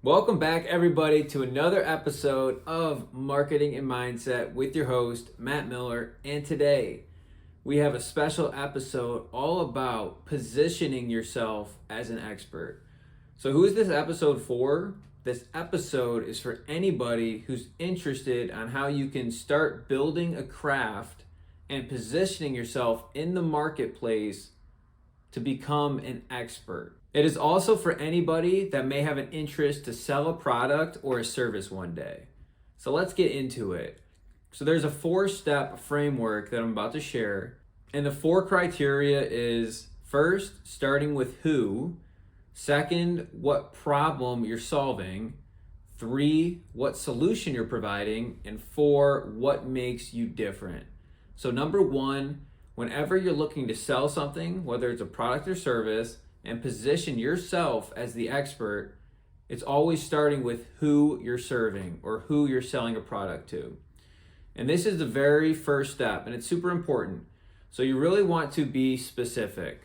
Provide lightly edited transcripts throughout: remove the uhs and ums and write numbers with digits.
Welcome back, everybody, to another episode of Marketing and Mindset with your host, Matt Miller. And today we have a special episode all about positioning yourself as an expert. So, who is this episode for? This episode is for anybody who's interested on how you can start building a craft and positioning yourself in the marketplace to become an expert. It is also for anybody that may have an interest to sell a product or a service one day. So let's get into it. So there's a 4-step framework that I'm about to share. And the 4 criteria is first, starting with who. Second, what problem you're solving. 3, what solution you're providing. And 4, what makes you different. So number 1, whenever you're looking to sell something, whether it's a product or service, and position yourself as the expert, it's always starting with who you're serving or who you're selling a product to. And this is the very first step, and it's super important. So you really want to be specific.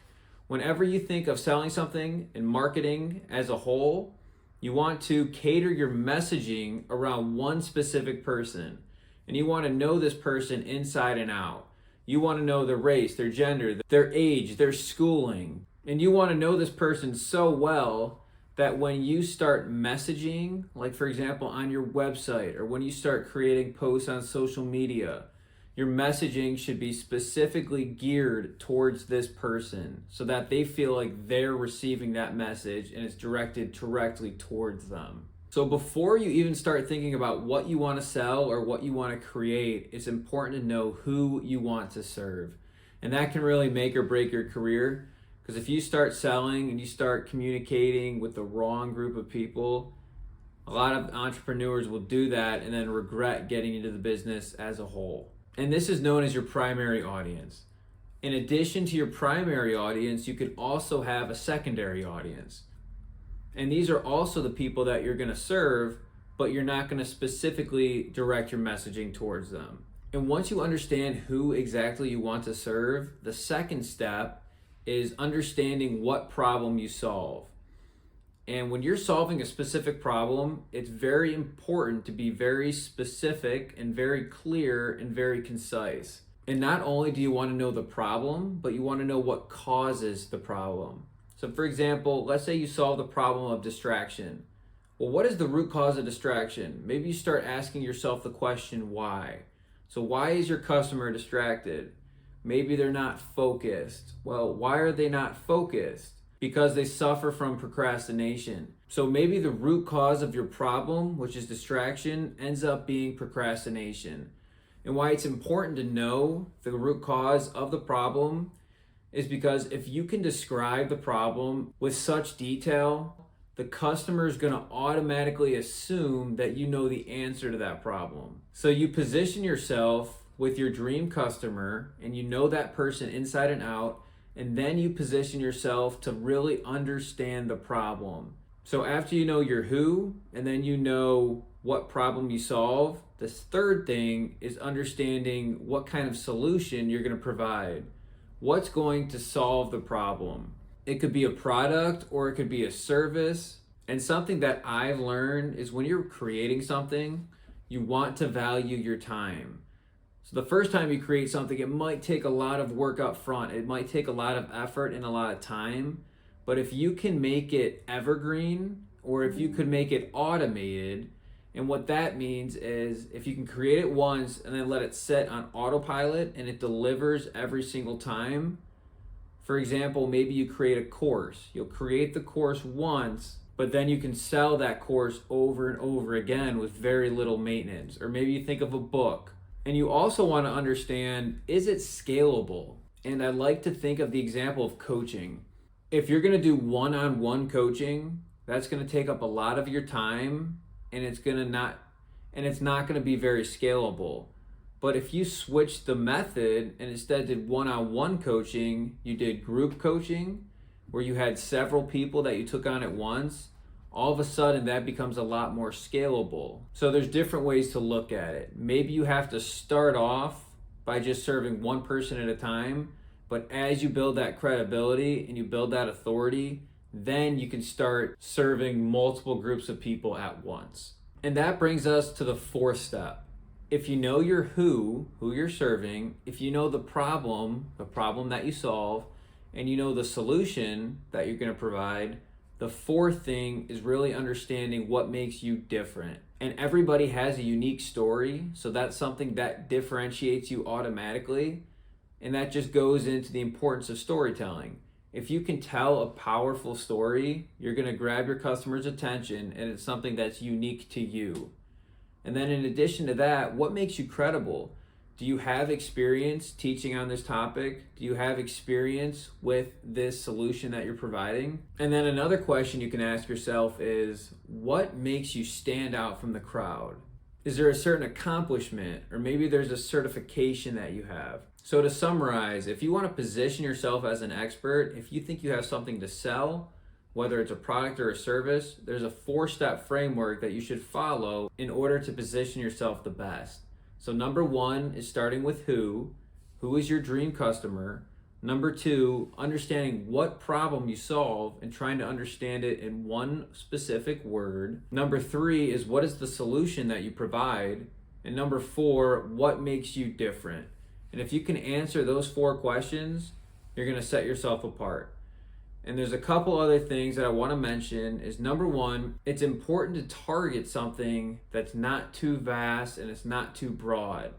Whenever you think of selling something and marketing as a whole, you want to cater your messaging around one specific person. And you want to know this person inside and out. You want to know their race, their gender, their age, their schooling. And you want to know this person so well that when you start messaging, like for example on your website, or when you start creating posts on social media, your messaging should be specifically geared towards this person so that they feel like they're receiving that message and it's directed directly towards them. So before you even start thinking about what you want to sell or what you want to create, it's important to know who you want to serve. And that can really make or break your career. Because if you start selling and you start communicating with the wrong group of people, a lot of entrepreneurs will do that and then regret getting into the business as a whole. And this is known as your primary audience. In addition to your primary audience, you could also have a secondary audience. And these are also the people that you're going to serve, but you're not going to specifically direct your messaging towards them. And once you understand who exactly you want to serve, the second step is understanding what problem you solve. And when you're solving a specific problem, it's very important to be very specific and very clear and very concise. And not only do you want to know the problem, but you want to know what causes the problem. So for example, let's say you solve the problem of distraction. Well, what is the root cause of distraction? Maybe you start asking yourself the question, why? So why is your customer distracted? Maybe they're not focused. Well, why are they not focused? Because they suffer from procrastination. So maybe the root cause of your problem, which is distraction, ends up being procrastination. And why it's important to know the root cause of the problem is because if you can describe the problem with such detail, the customer is going to automatically assume that you know the answer to that problem. So you position yourself with your dream customer and you know that person inside and out, and then you position yourself to really understand the problem. So after you know your who and then you know what problem you solve, this third thing is understanding what kind of solution you're going to provide. What's going to solve the problem? It could be a product or it could be a service. And something that I've learned is when you're creating something, you want to value your time. So the first time you create something, it might take a lot of work up front. It might take a lot of effort and a lot of time. But if you can make it evergreen, or if you could make it automated, and what that means is if you can create it once and then let it sit on autopilot and it delivers every single time. For example, maybe you create a course. You'll create the course once, but then you can sell that course over and over again with very little maintenance. Or maybe you think of a book. And you also want to understand, is it scalable? And I like to think of the example of coaching. If you're going to do one-on-one coaching, that's going to take up a lot of your time and it's not going to be very scalable. But if you switch the method and instead did one-on-one coaching, you did group coaching where you had several people that you took on at once, all of a sudden that becomes a lot more scalable. So there's different ways to look at it. Maybe you have to start off by just serving one person at a time, but as you build that credibility and you build that authority, then you can start serving multiple groups of people at once. And that brings us to the fourth step. If you know your who you're serving, if you know the problem that you solve, and you know the solution that you're going to provide, the fourth thing is really understanding what makes you different. And everybody has a unique story, so that's something that differentiates you automatically. And that just goes into the importance of storytelling. If you can tell a powerful story, you're going to grab your customer's attention, and it's something that's unique to you. And then in addition to that, what makes you credible? Do you have experience teaching on this topic? Do you have experience with this solution that you're providing? And then another question you can ask yourself is, what makes you stand out from the crowd? Is there a certain accomplishment, or maybe there's a certification that you have? So to summarize, if you want to position yourself as an expert, if you think you have something to sell, whether it's a product or a service, there's a 4-step framework that you should follow in order to position yourself the best. So number 1 is starting with who is your dream customer. Number 2, understanding what problem you solve and trying to understand it in one specific word. Number 3 is what is the solution that you provide. And number 4, what makes you different. And if you can answer those 4 questions, you're going to set yourself apart. And there's a couple other things that I want to mention is number 1, it's important to target something that's not too vast and it's not too broad.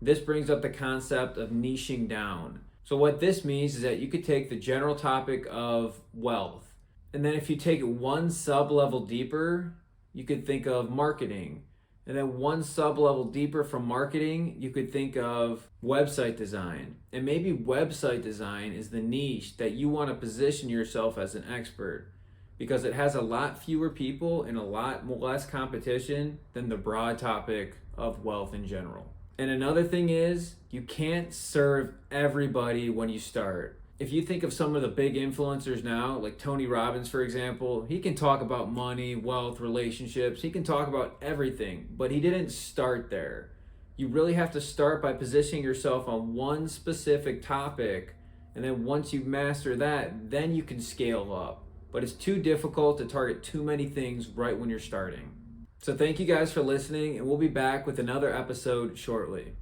This brings up the concept of niching down. So what this means is that you could take the general topic of wealth, and then if you take it one sub-level deeper, you could think of marketing. And then one sub-level deeper from marketing, you could think of website design. And maybe website design is the niche that you want to position yourself as an expert, because it has a lot fewer people and a lot less competition than the broad topic of wealth in general. And another thing is, you can't serve everybody when you start. If you think of some of the big influencers now, like Tony Robbins, for example, he can talk about money, wealth, relationships. He can talk about everything, but he didn't start there. You really have to start by positioning yourself on one specific topic, and then once you master that, then you can scale up. But it's too difficult to target too many things right when you're starting. So thank you guys for listening, and we'll be back with another episode shortly.